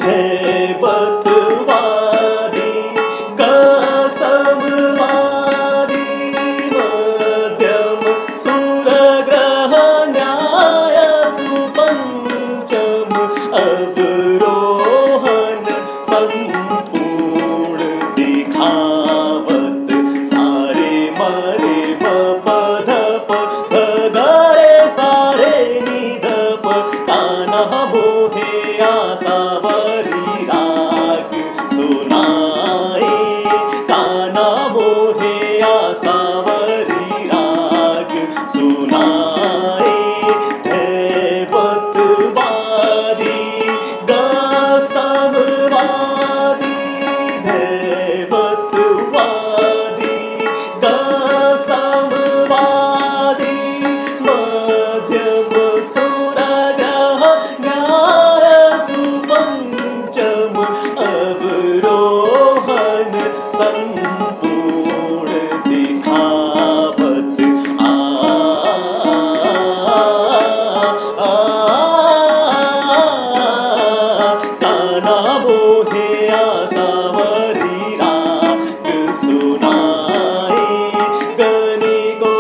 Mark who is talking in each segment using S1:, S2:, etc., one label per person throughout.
S1: दैवतवादी कसमवादी मध्यम सूर्यग्रह न्याय सुपंचम अवरोहन संपूर्ण दिखावत सारे मरे पधप धरे सारे निधप कान्हा मोहे आसावरी राग सुनाए कान्हा मोहे आसावरी राग सुनाए दैवतवादी गसमवादी दैवतवादी गसमवादी मध्यम सूर्यग्रह न्याय सुपंचम अवरोहन संपूर्ण दिखावत कान्हा मोहे आसावरी राग सुनाए गणिको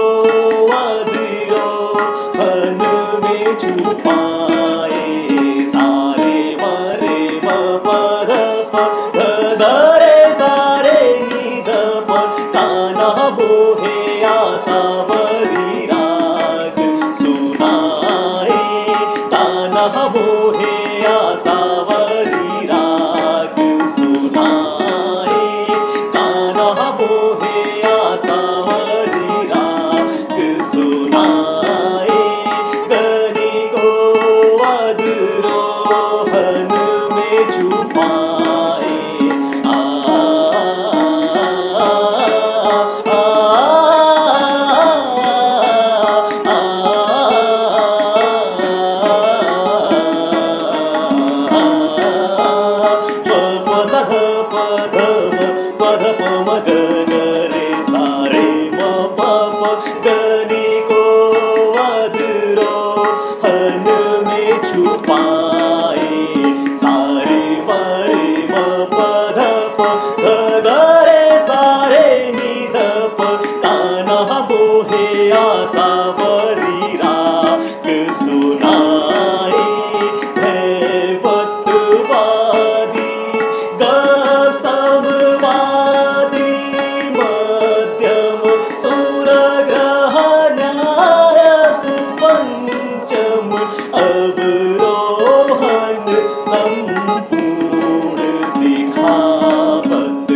S1: अधरो हन में छुपाए सारे मरे पधप धरे सारे निधप कान्हा मोहे आसावरी राग सुनाए कान्हा मोहे आसावरी राग सुनाए कान्हा मोहे आसावरी राग सुनाए गणिको अधरोहन में छुपाए पधप मगरे सारे मप गणिको अधरोहन में छुपाए सारे मरे पधप धरे सारे निधप कान्हा मोहे आसावरी राग सुनाए दैवतवादी गसमवादी मध्यम सूर्यग्रह न्याय सुपंचम अवरोहन संपूर्ण दिखावत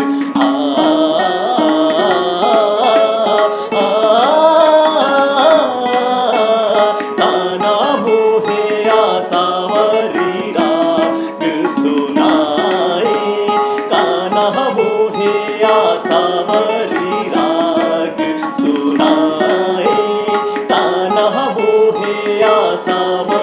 S1: कान्हा मोहे आसावरी राग सुनाए कान्हा मोहे आसावरी राग सुनाए कान्हा मोहे आसावरी